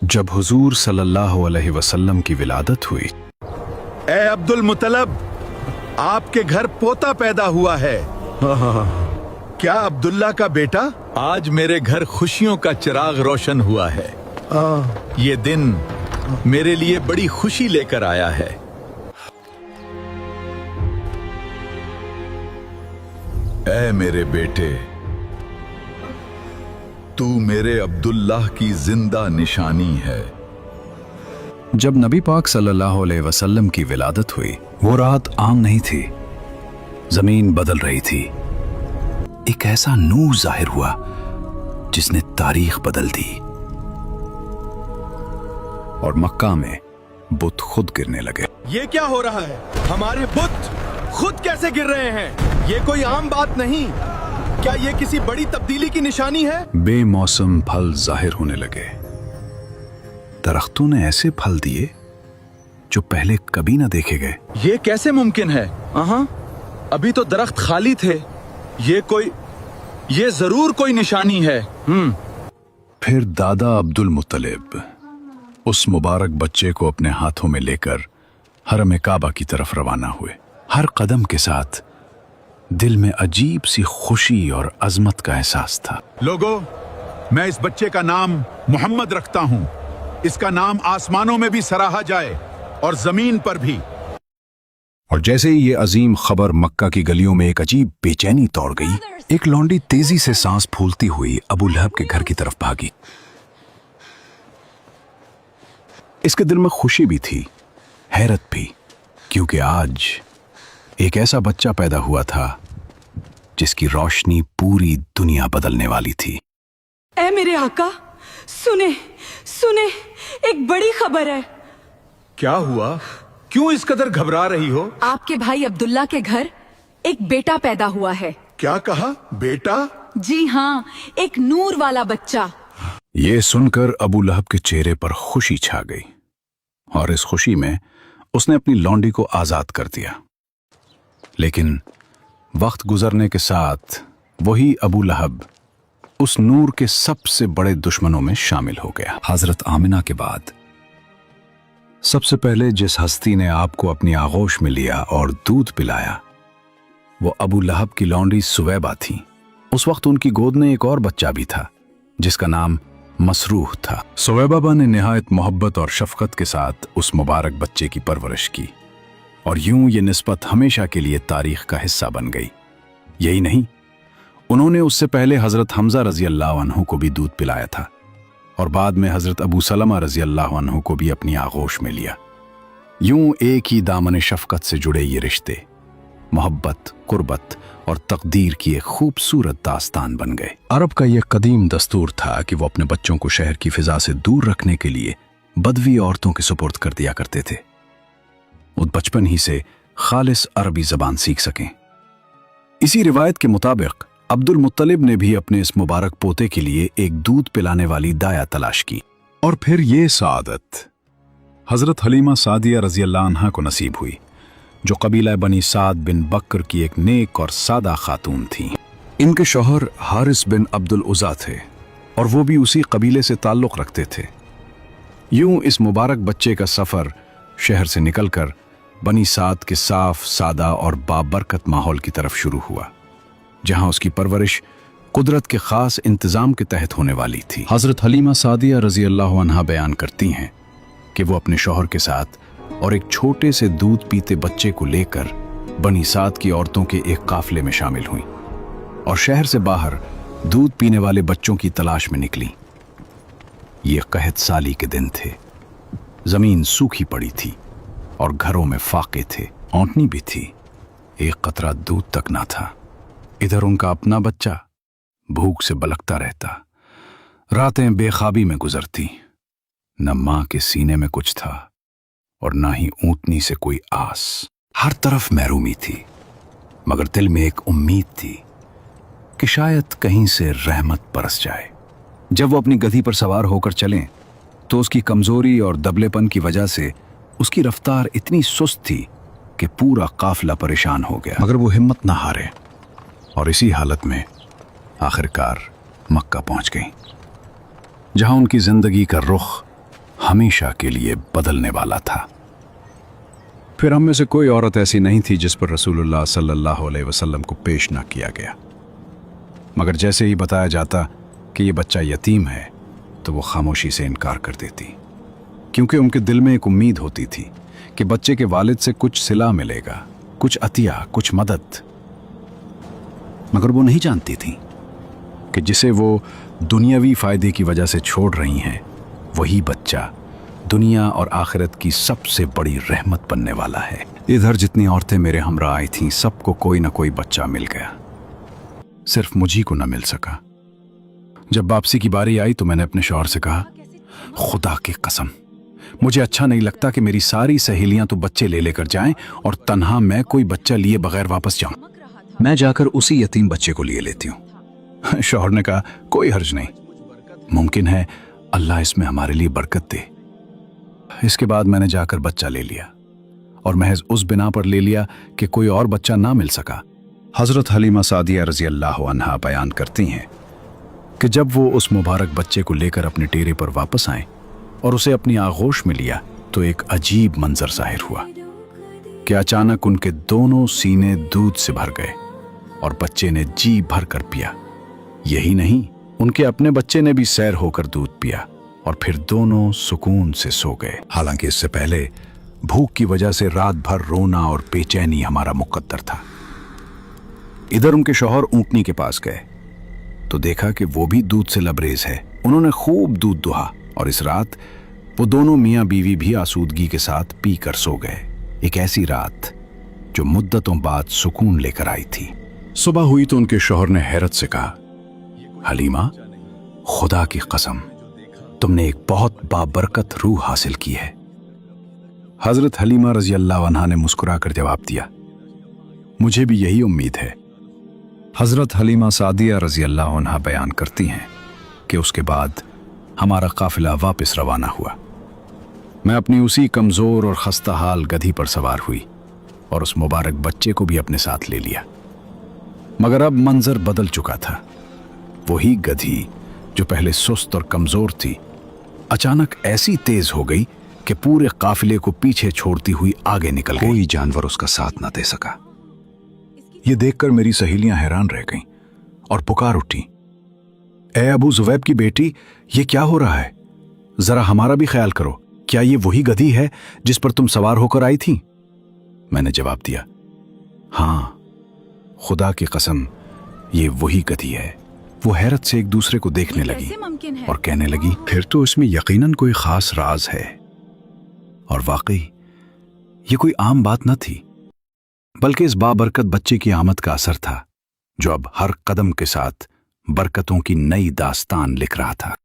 जब हुजूर सल्लल्लाहु अलैहि वसल्लम की विलादत हुई। ए अब्दुल मुत्तलब, आपके घर पोता पैदा हुआ है। क्या अब्दुल्ला का बेटा? आज मेरे घर खुशियों का चिराग रोशन हुआ है। ये दिन मेरे लिए बड़ी खुशी लेकर आया है। ऐ मेरे बेटे, तू मेरे अब्दुल्लाह की जिंदा निशानी है। जब नबी पाक सल्लल्लाहु अलैहि वसल्लम की विलादत हुई, वो रात आम नहीं थी, जमीन बदल रही थी। एक ऐसा नूर जाहिर हुआ जिसने तारीख बदल दी, और मक्का में बुत खुद गिरने लगे। ये क्या हो रहा है? हमारे बुत खुद कैसे गिर रहे हैं? ये कोई आम बात नहीं। क्या ये किसी बड़ी तब्दीली की निशानी है? बेमौसम फल जाहिर होने लगे। दरख्तों ने ऐसे फल दिए जो पहले कभी ना देखे गए। ये कैसे मुमकिन है? अभी तो दरख्त खाली थे। ये जरूर कोई निशानी है। फिर दादा अब्दुल मुत्तलिब उस मुबारक बच्चे को अपने हाथों में लेकर हरम काबा की तरफ रवाना हुए। हर कदम के साथ दिल में अजीब सी खुशी और अजमत का एहसास था। लोगों, मैं इस बच्चे का नाम मोहम्मद रखता हूँ। इसका नाम आसमानों में भी सराहा जाए और जमीन पर भी। और जैसे ही ये अजीम खबर मक्का की गलियों में एक अजीब बेचैनी तौड़ गई, एक लौंडी तेजी से सांस फूलती हुई अबू लहब के घर की तरफ भागी। इसके दिल में खुशी भी थी, हैरत भी, क्योंकि आज एक ऐसा बच्चा पैदा हुआ था जिसकी रोशनी पूरी दुनिया बदलने वाली थी। ऐ मेरे आका, सुने सुने, एक बड़ी खबर है। क्या हुआ? क्यों इस कदर घबरा रही हो? आपके भाई अब्दुल्ला के घर एक बेटा पैदा हुआ है। क्या कहा? बेटा? जी हाँ, एक नूर वाला बच्चा। ये सुनकर अबू लहब के चेहरे पर खुशी छा गई, और इस खुशी में उसने अपनी लौंडी को आजाद कर दिया। लेकिन वक्त गुजरने के साथ वही अबू लहब उस नूर के सबसे बड़े दुश्मनों में शामिल हो गया। हजरत आमिना के बाद सबसे पहले जिस हस्ती ने आपको अपनी आगोश में लिया और दूध पिलाया, वो अबू लहब की लौंडी सुवैबा थी। उस वक्त उनकी गोद में एक और बच्चा भी था जिसका नाम मसरूह था। सुवैबा ने निहायत मोहब्बत और शफकत के साथ उस मुबारक बच्चे की परवरिश की, और यूं ये निस्बत हमेशा के लिए तारीख का हिस्सा बन गई। यही नहीं, उन्होंने उससे पहले हजरत हमजा रजी अल्लाह अन्हु को भी दूध पिलाया था, और बाद में हजरत अबू सलमा रजी अल्लाह अन्हु को भी अपनी आगोश में लिया। यूं एक ही दामन शफकत से जुड़े ये रिश्ते मोहब्बत, कुर्बत और तकदीर की एक खूबसूरत दास्तान बन गए। अरब का यह कदीम दस्तूर था कि वो अपने बच्चों को शहर की फिजा से दूर रखने के लिए बदवी औरतों के सुपुर्द कर दिया करते थे, वो बचपन ही से खालिस अरबी जबान सीख सकें। इसी रिवायत के मुताबिक अब्दुल मुत्तलिब ने भी अपने इस मुबारक पोते के लिए एक दूध पिलाने वाली दाया तलाश की, और फिर ये सादत हजरत हलीमा सादिया रजी अल्लाह अन्हा को नसीब हुई, जो कबीला बनी साद बिन बकर की एक नेक और सादा खातून थी। इनके शौहर हारिस बिन अब्दुल उज़ा थे, और वो भी उसी कबीले से ताल्लुक़ रखते थे। यूं इस मुबारक बच्चे का सफ़र शहर से निकलकर बनी साद के साफ, सादा और बाबरकत माहौल की तरफ शुरू हुआ, जहां उसकी परवरिश कुदरत के खास इंतजाम के तहत होने वाली थी। हजरत हलीमा सादिया रजी अल्लाह अन्हा बयान करती हैं कि वो अपने शौहर के साथ और एक छोटे से दूध पीते बच्चे को लेकर बनी साद की औरतों के एक काफले में शामिल हुई, और शहर से बाहर दूध पीने वाले बच्चों की तलाश में निकली। ये कहत साली के दिन थे, जमीन सूखी पड़ी थी और घरों में फाके थे, औंटनी भी थी, एक कतरा दूध तक ना था। इधर उनका अपना बच्चा भूख से बलकता रहता, रातें बेखाबी में गुजरती, न मां के सीने में कुछ था और ना ही ऊंटनी से कोई आस। हर तरफ महरूमी थी, मगर दिल में एक उम्मीद थी कि शायद कहीं से रहमत बरस जाए। जब वो अपनी गधी पर सवार होकर चलें तो उसकी कमजोरी और दबलेपन की वजह से उसकी रफ्तार इतनी सुस्त थी कि पूरा काफिला परेशान हो गया, मगर वो हिम्मत ना हारे, और इसी हालत में आखिरकार मक्का पहुंच गई, जहां उनकी जिंदगी का रुख हमेशा के लिए बदलने वाला था। फिर हम में से कोई औरत ऐसी नहीं थी जिस पर रसूलुल्लाह सल्लल्लाहु अलैहि वसल्लम को पेश ना किया गया, मगर जैसे ही बताया जाता कि ये बच्चा यतीम है तो वो खामोशी से इनकार कर देती, क्योंकि उनके दिल में एक उम्मीद होती थी कि बच्चे के वालिद से कुछ सिला मिलेगा, कुछ अतिया, कुछ मदद। मगर वो नहीं जानती थी कि जिसे वो दुनियावी फायदे की वजह से छोड़ रही हैं, वही बच्चा दुनिया और आखिरत की सबसे बड़ी रहमत बनने वाला है। इधर जितनी औरतें मेरे हमरा आई थीं, सबको कोई ना कोई बच्चा मिल गया, सिर्फ मुझी को न मिल सका। जब वापसी की बारी आई तो मैंने अपने शौहर से कहा, खुदा की कसम, मुझे अच्छा नहीं लगता कि मेरी सारी सहेलियां तो बच्चे ले लेकर जाएं और तन्हा मैं कोई बच्चा लिए बगैर वापस जाऊं। मैं जाकर उसी यतीम बच्चे को लिए लेती हूं। शौहर ने कहा, कोई हर्ज नहीं, मुमकिन है अल्लाह इसमें हमारे लिए बरकत दे। इसके बाद मैंने जाकर बच्चा ले लिया, और महज उस बिना पर ले लिया कि कोई और बच्चा ना मिल सका। हजरत हलीमा सादिया रजी अल्लाह अन्हा बयान करती हैं कि जब वो उस मुबारक बच्चे को लेकर अपने डेरे पर वापस आए और उसे अपनी आगोश में लिया तो एक अजीब मंजर जाहिर हुआ कि अचानक उनके दोनों सीने दूध से भर गए और बच्चे ने जी भर कर पिया। यही नहीं, उनके अपने बच्चे ने भी सैर होकर दूध पिया और फिर दोनों सुकून से सो गए। हालांकि इससे पहले भूख की वजह से रात भर रोना और बेचैनी हमारा मुकद्दर था। इधर उनके शौहर ऊंटनी के पास गए तो देखा कि वो भी दूध से लबरेज है। उन्होंने खूब दूध दुहा और इस रात वो दोनों मियाँ बीवी भी आसूदगी के साथ पी कर सो गए। एक ऐसी रात जो मुद्दतों बाद सुकून लेकर आई थी। सुबह हुई तो उनके शौहर ने हैरत से कहा, हलीमा, खुदा की कसम, तुमने एक बहुत बाबरकत रूह हासिल की है। हजरत हलीमा रजी अल्लाह अन्हा ने मुस्कुराकर जवाब दिया, मुझे भी यही उम्मीद है। हजरत हलीमा सादिया रजी अल्लाह अन्हा बयान करती हैं कि उसके बाद हमारा काफिला वापस रवाना हुआ। मैं अपनी उसी कमजोर और खस्ता हाल गधी पर सवार हुई और उस मुबारक बच्चे को भी अपने साथ ले लिया। मगर अब मंजर बदल चुका था। वही गधी जो पहले सुस्त और कमजोर थी, अचानक ऐसी तेज हो गई कि पूरे काफिले को पीछे छोड़ती हुई आगे निकल गई। कोई जानवर उसका साथ ना दे सका। ये देखकर मेरी सहेलियां हैरान रह गईं और पुकार उठी, ए अबू जुवैब की बेटी, ये क्या हो रहा है? जरा हमारा भी ख्याल करो। क्या ये वही गधी है जिस पर तुम सवार होकर आई थी? मैंने जवाब दिया, हाँ, खुदा की कसम, ये वही गधी है। वो हैरत से एक दूसरे को देखने लगी और कहने लगी, फिर तो इसमें यकीनन कोई खास राज है। और वाकई ये कोई आम बात न थी, बल्कि इस बाबरकत बच्चे की आमद का असर था जो अब हर कदम के साथ बरकतों की नई दास्तान लिख रहा था।